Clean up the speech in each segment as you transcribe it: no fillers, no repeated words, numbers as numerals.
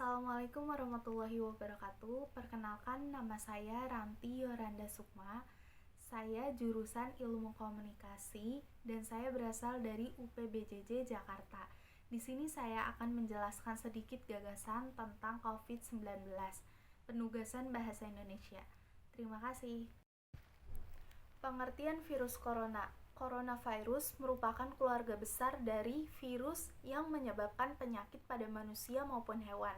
Assalamualaikum warahmatullahi wabarakatuh. Perkenalkan, nama saya Ranti Yoranda Sukma. Saya jurusan Ilmu Komunikasi dan saya berasal dari UPBJJ Jakarta. Di sini saya akan menjelaskan sedikit gagasan tentang COVID-19, penugasan bahasa Indonesia. Terima kasih. Pengertian virus corona. Coronavirus merupakan keluarga besar dari virus yang menyebabkan penyakit pada manusia maupun hewan.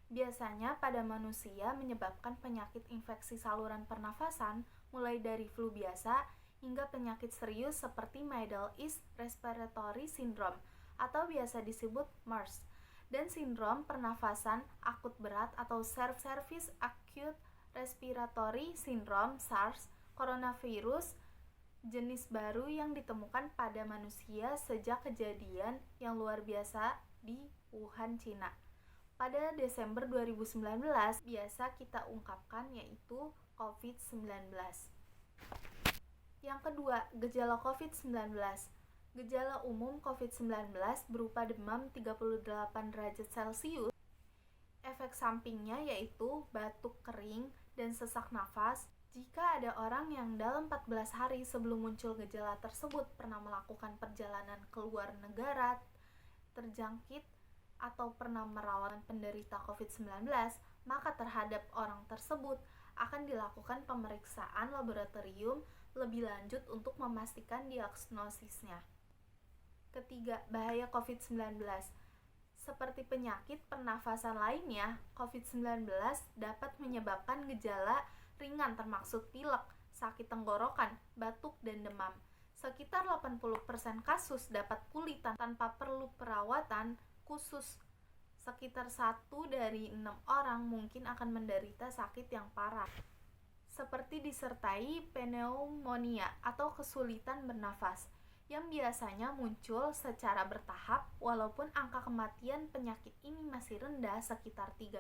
Biasanya pada manusia menyebabkan penyakit infeksi saluran pernafasan, mulai dari flu biasa hingga penyakit serius seperti Middle East Respiratory Syndrome atau biasa disebut MERS, dan sindrom pernafasan akut berat atau Service Acute Respiratory Syndrome (SARS). Coronavirus jenis baru yang ditemukan pada manusia sejak kejadian yang luar biasa di Wuhan, Cina pada Desember 2019, biasa kita ungkapkan yaitu COVID-19. Yang kedua, gejala COVID-19. Gejala umum COVID-19 berupa demam 38 derajat Celcius. Efek sampingnya yaitu batuk kering dan sesak nafas. Jika ada orang yang dalam 14 hari sebelum muncul gejala tersebut pernah melakukan perjalanan ke luar negara terjangkit atau pernah merawat penderita COVID-19, maka terhadap orang tersebut akan dilakukan pemeriksaan laboratorium lebih lanjut untuk memastikan diagnosisnya. Ketiga, bahaya COVID-19. Seperti penyakit pernafasan lainnya, COVID-19 dapat menyebabkan gejala ringan termasuk pilek, sakit tenggorokan, batuk, dan demam. Sekitar 80% kasus dapat pulih tanpa perlu perawatan khusus. Sekitar 1 dari 6 orang mungkin akan menderita sakit yang parah, seperti disertai pneumonia atau kesulitan bernafas, yang biasanya muncul secara bertahap. Walaupun angka kematian penyakit ini masih rendah sekitar 3%,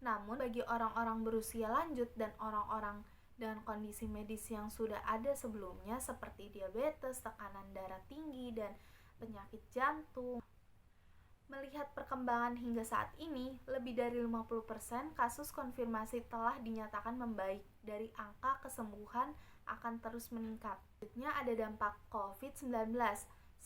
namun bagi orang-orang berusia lanjut dan orang-orang dengan kondisi medis yang sudah ada sebelumnya seperti diabetes, tekanan darah tinggi, dan penyakit jantung. Melihat perkembangan hingga saat ini, lebih dari 50% kasus konfirmasi telah dinyatakan membaik, dari angka kesembuhan akan terus meningkat. Selanjutnya ada dampak COVID-19.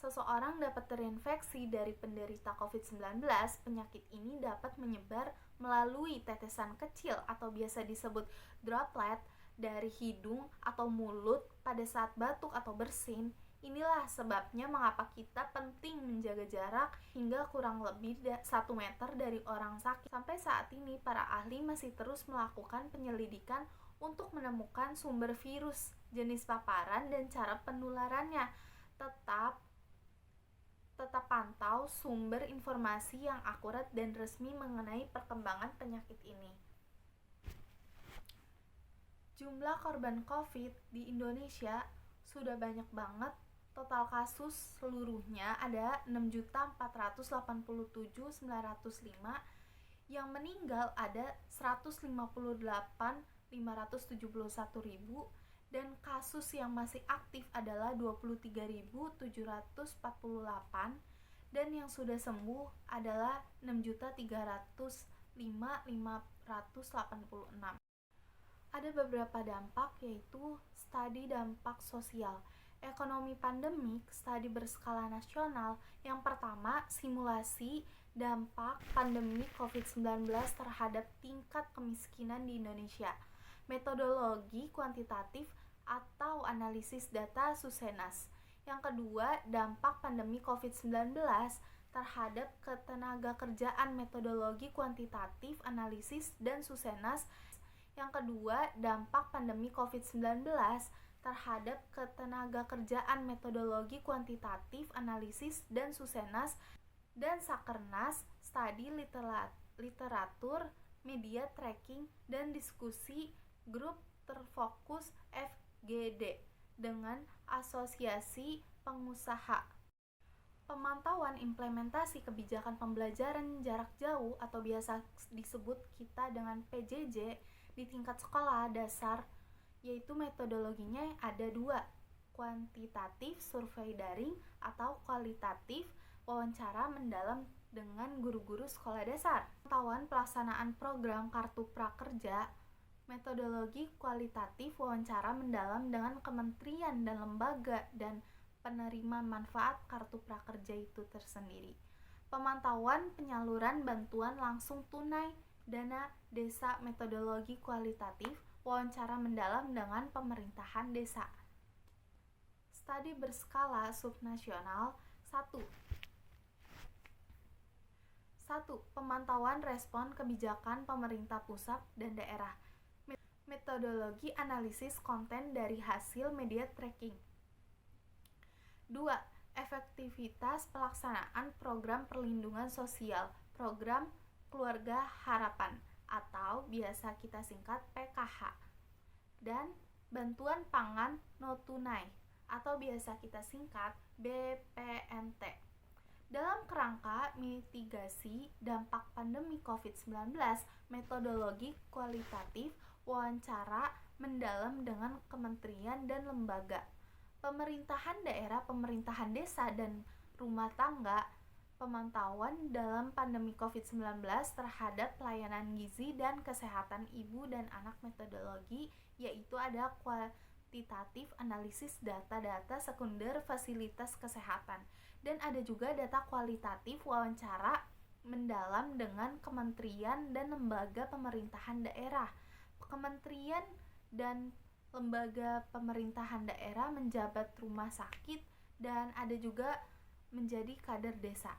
Seseorang dapat terinfeksi dari penderita COVID-19. Penyakit ini dapat menyebar melalui tetesan kecil atau biasa disebut droplet dari hidung atau mulut pada saat batuk atau bersin. Inilah sebabnya mengapa kita penting menjaga jarak hingga kurang lebih 1 meter dari orang sakit. Sampai saat ini, para ahli masih terus melakukan penyelidikan untuk menemukan sumber virus, jenis paparan, dan cara penularannya. Tetap pantau sumber informasi yang akurat dan resmi mengenai perkembangan penyakit ini. Jumlah korban COVID di Indonesia sudah banyak banget. Total kasus seluruhnya ada 6.487.905, yang meninggal ada 158.571.000, dan kasus yang masih aktif adalah 23.748, dan yang sudah sembuh adalah 6.305.586. Ada beberapa dampak, yaitu studi dampak sosial, ekonomi pandemik, studi berskala nasional. Yang pertama, simulasi dampak pandemi COVID-19 terhadap tingkat kemiskinan di Indonesia, metodologi kuantitatif atau analisis data Susenas. Yang kedua, dampak pandemi COVID-19 terhadap ketenagakerjaan, metodologi kuantitatif, analisis, dan Susenas. Yang kedua, dampak pandemi COVID-19 terhadap ketenagakerjaan, metodologi kuantitatif, analisis, dan Susenas. Dan Sakernas, studi literatur, media tracking, dan diskusi grup terfokus FGD dengan asosiasi pengusaha. Pemantauan implementasi kebijakan pembelajaran jarak jauh atau biasa disebut kita dengan PJJ di tingkat sekolah dasar, yaitu metodologinya ada 2, kuantitatif survei daring atau kualitatif wawancara mendalam dengan guru-guru sekolah dasar. Pengetahuan pelaksanaan program Kartu Prakerja, metodologi kualitatif wawancara mendalam dengan kementerian dan lembaga dan penerima manfaat Kartu Prakerja itu tersendiri. Pemantauan penyaluran bantuan langsung tunai dana desa, metodologi kualitatif wawancara mendalam dengan pemerintahan desa. Studi berskala subnasional 1. Pemantauan respon kebijakan pemerintah pusat dan daerah. Metodologi analisis konten dari hasil media tracking. 2. Efektivitas pelaksanaan program perlindungan sosial, program Keluarga Harapan atau biasa kita singkat PKH, dan bantuan pangan non tunai atau biasa kita singkat BPNT. Dalam kerangka mitigasi dampak pandemi COVID-19, metodologi kualitatif wawancara mendalam dengan kementerian dan lembaga, pemerintahan daerah, pemerintahan desa, dan rumah tangga, pemantauan dalam pandemi COVID-19 terhadap pelayanan gizi dan kesehatan ibu dan anak. Metodologi yaitu ada kuantitatif analisis data-data sekunder fasilitas kesehatan, dan ada juga data kualitatif wawancara mendalam dengan kementerian dan lembaga pemerintahan daerah. Kementerian dan lembaga pemerintahan daerah menjabat rumah sakit dan ada juga menjadi kader desa.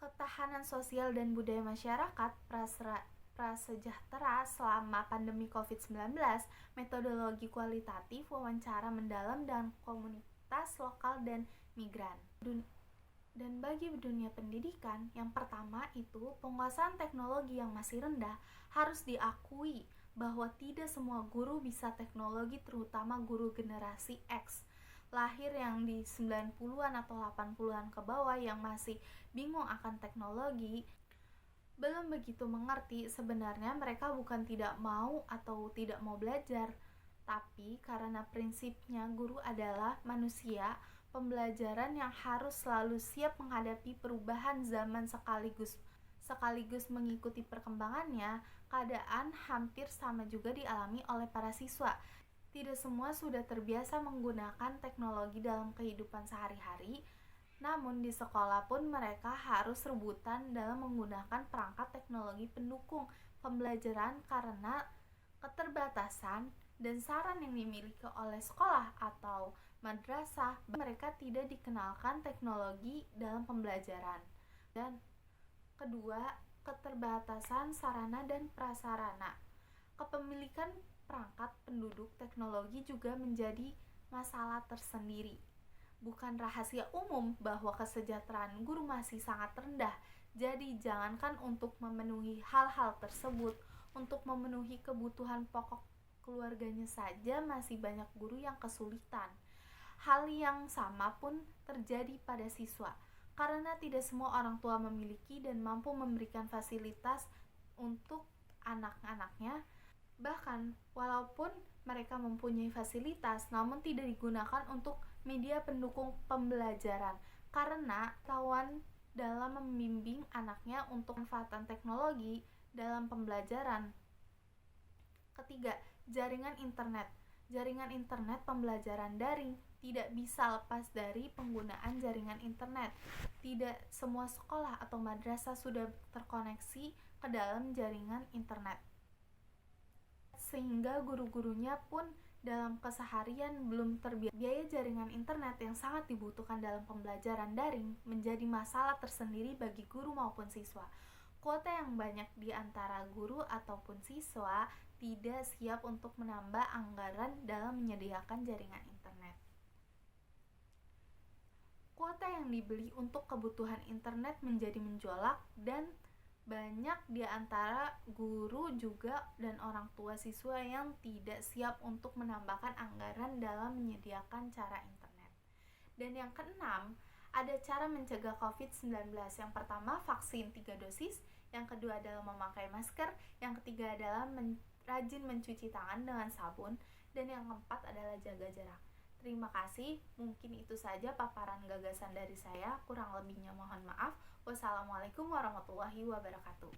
Ketahanan sosial dan budaya masyarakat prasejahtera selama pandemi COVID-19, metodologi kualitatif wawancara mendalam dengan komunitas lokal dan migran. Dan bagi dunia pendidikan, yang pertama itu penguasaan teknologi yang masih rendah. Harus diakui bahwa tidak semua guru bisa teknologi, terutama guru generasi X, lahir yang di 90-an atau 80-an ke bawah yang masih bingung akan teknologi, belum begitu mengerti. Sebenarnya mereka bukan tidak mau atau tidak mau belajar, tapi karena prinsipnya guru adalah manusia, pembelajaran yang harus selalu siap menghadapi perubahan zaman sekaligus mengikuti perkembangannya. Keadaan hampir sama juga dialami oleh para siswa. Tidak semua sudah terbiasa menggunakan teknologi dalam kehidupan sehari-hari, namun di sekolah pun mereka harus rebutan dalam menggunakan perangkat teknologi pendukung pembelajaran karena keterbatasan dan saran yang dimiliki oleh sekolah atau madrasah. Mereka tidak dikenalkan teknologi dalam pembelajaran. Dan kedua, keterbatasan sarana dan prasarana. Kepemilikan perangkat penduduk teknologi juga menjadi masalah tersendiri. Bukan rahasia umum bahwa kesejahteraan guru masih sangat rendah. Jadi jangankan untuk memenuhi hal-hal tersebut, untuk memenuhi kebutuhan pokok keluarganya saja masih banyak guru yang kesulitan. Hal yang sama pun terjadi pada siswa, karena tidak semua orang tua memiliki dan mampu memberikan fasilitas untuk anak-anaknya. Bahkan walaupun mereka mempunyai fasilitas, namun tidak digunakan untuk media pendukung pembelajaran karena kawan dalam membimbing anaknya untuk manfaatan teknologi dalam pembelajaran. Ketiga, jaringan internet. Jaringan internet pembelajaran daring tidak bisa lepas dari penggunaan jaringan internet. Tidak semua sekolah atau madrasah sudah terkoneksi ke dalam jaringan internet, sehingga guru-gurunya pun dalam keseharian belum terbiasa. Biaya jaringan internet yang sangat dibutuhkan dalam pembelajaran daring menjadi masalah tersendiri bagi guru maupun siswa. Kuota yang banyak di antara guru ataupun siswa tidak siap untuk menambah anggaran dalam menyediakan jaringan internet. Kuota yang dibeli untuk kebutuhan internet menjadi menjolak dan banyak di antara guru juga dan orang tua siswa yang tidak siap untuk menambahkan anggaran dalam menyediakan cara internet. Dan yang keenam, ada cara mencegah COVID-19. Yang pertama, vaksin 3 dosis. Yang kedua adalah memakai masker. Yang ketiga adalah rajin mencuci tangan dengan sabun. Dan yang keempat adalah jaga jarak. Terima kasih, mungkin itu saja paparan gagasan dari saya. Kurang lebihnya mohon maaf. Wassalamualaikum warahmatullahi wabarakatuh.